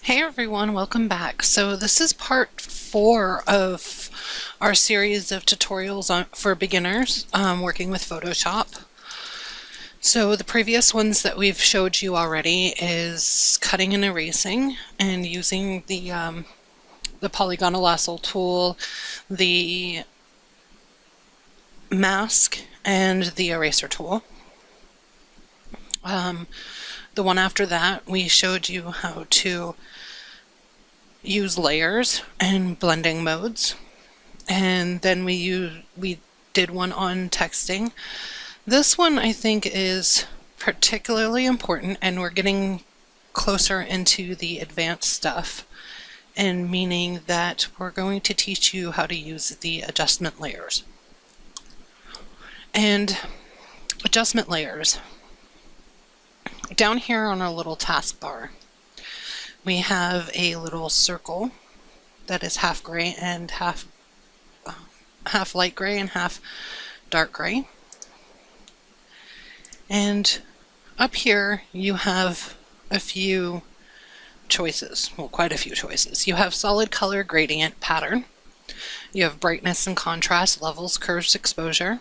Hey everyone, welcome back. So this is part 4 of our series of tutorials for beginners working with Photoshop. So the previous ones that we've showed you already is cutting and erasing and using the polygonal lasso tool, the mask, and the eraser tool. The one after that, we showed you how to use layers and blending modes. And then we did one on texting. This one I think is particularly important, and we're getting closer into the advanced stuff, and meaning that we're going to teach you how to use the adjustment layers. And adjustment layers. Down here on our little taskbar, we have a little circle that is half gray and half light gray and half dark gray. And up here you have a few choices, well, quite a few choices. You have solid color, gradient, pattern. You have brightness and contrast, levels, curves, exposure.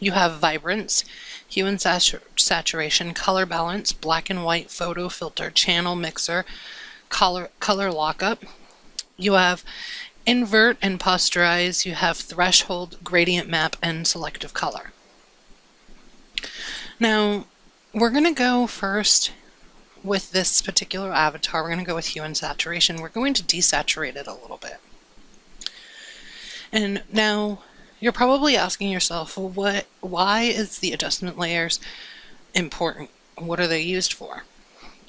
You have vibrance, hue and saturation, color balance, black and white, photo filter, channel mixer, color lockup. You have invert and posterize. You have threshold, gradient map, and selective color. Now, we're going to go first with this particular avatar. We're going to go with hue and saturation. We're going to desaturate it a little bit. And now you're probably asking yourself, well, why is the adjustment layers important? What are they used for?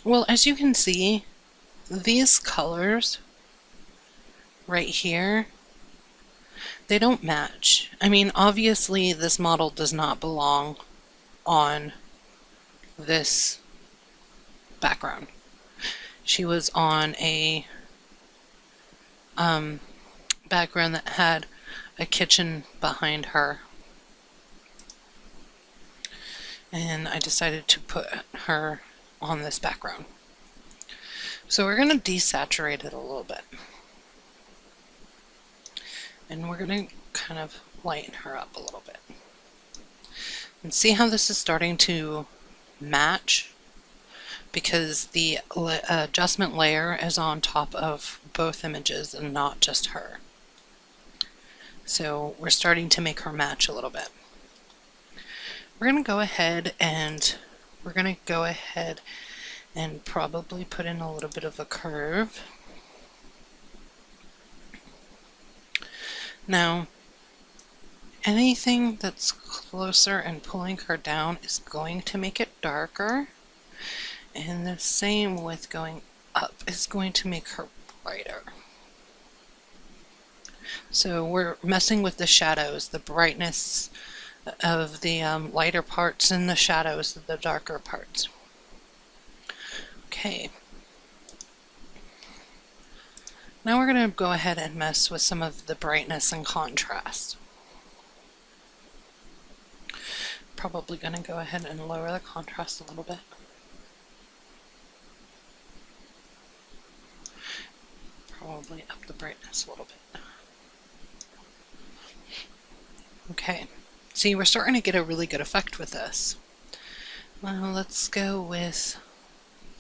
Well, as you can see, these colors right here, they don't match. I mean, obviously this model does not belong on this background. She was on a background that had a kitchen behind her, and I decided to put her on this background. So we're going to desaturate it a little bit, and we're going to kind of lighten her up a little bit. And see how this is starting to match, because the adjustment layer is on top of both images and not just her. So we're starting to make her match a little bit. We're going to go ahead and probably put in a little bit of a curve. Now, anything that's closer and pulling her down is going to make it darker, and the same with going up is going to make her brighter. So we're messing with the shadows, the brightness of the lighter parts and the shadows of the darker parts. Okay. Now we're going to go ahead and mess with some of the brightness and contrast. Probably going to go ahead and lower the contrast a little bit. Probably up the brightness a little bit. Okay, see, we're starting to get a really good effect with this. Now let's go with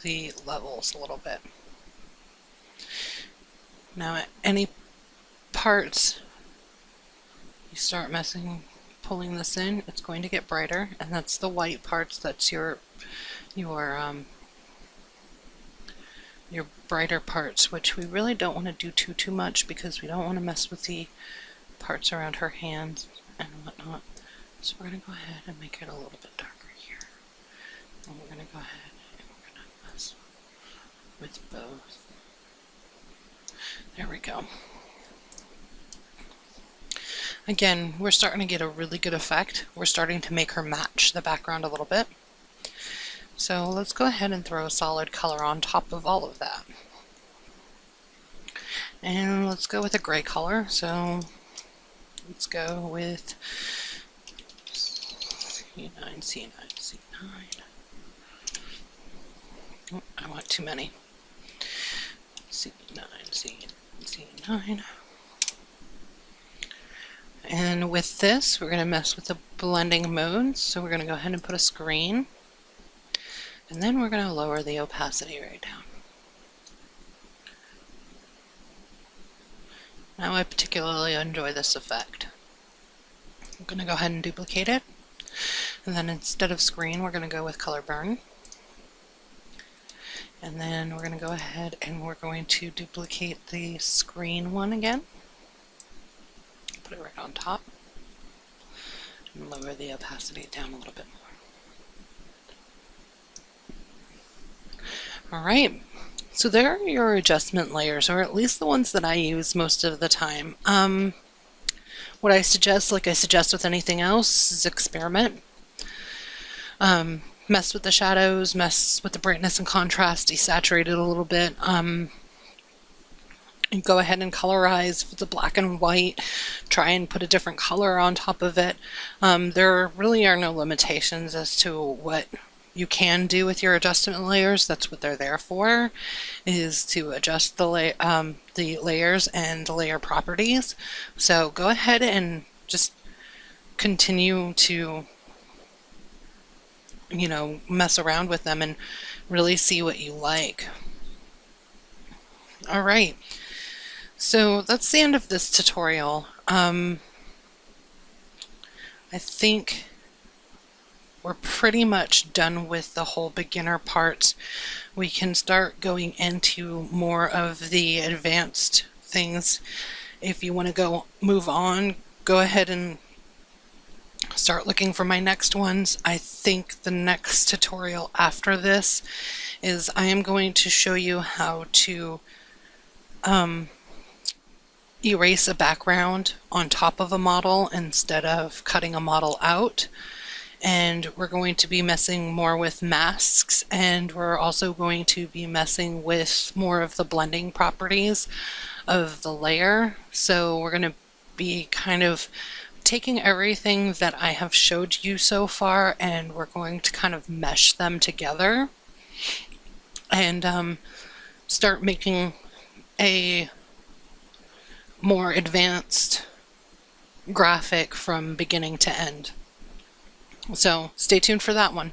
the levels a little bit. Now at any parts you start pulling this in, it's going to get brighter, and that's the white parts. That's your brighter parts, which we really don't want to do too much, because we don't want to mess with the parts around her hands and whatnot. So we're going to go ahead and make it a little bit darker here. And we're going to go ahead and we're going to mess with both. There we go. Again, we're starting to get a really good effect. We're starting to make her match the background a little bit. So let's go ahead and throw a solid color on top of all of that. And let's go with a gray color. So let's go with C9, C9, C9. Oh, I want too many. C9, C9. And with this, we're going to mess with the blending modes. So we're going to go ahead and put a screen. And then we're going to lower the opacity right down. Now I particularly enjoy this effect. I'm going to go ahead and duplicate it. And then instead of screen, we're going to go with color burn. And then we're going to go ahead and we're going to duplicate the screen one again. Put it right on top. And lower the opacity down a little bit more. Alright, so there are your adjustment layers, or at least the ones that I use most of the time. What I suggest, like I suggest with anything else, is experiment. Mess with the shadows, mess with the brightness and contrast, desaturate it a little bit. And go ahead and colorize. If it's a black and white, try and put a different color on top of it. There really are no limitations as to what you can do with your adjustment layers. That's what they're there for, is to adjust the layers and layer properties. So go ahead and just continue to, you know, mess around with them and really see what you like. All right, so that's the end of this tutorial. I think we're pretty much done with the whole beginner part. We can start going into more of the advanced things. If you want to move on, go ahead and start looking for my next ones. I think the next tutorial after this is I am going to show you how to erase a background on top of a model instead of cutting a model out. And we're going to be messing more with masks, and we're also going to be messing with more of the blending properties of the layer. So we're going to be kind of taking everything that I have showed you so far, and we're going to kind of mesh them together and start making a more advanced graphic from beginning to end. So stay tuned for that one.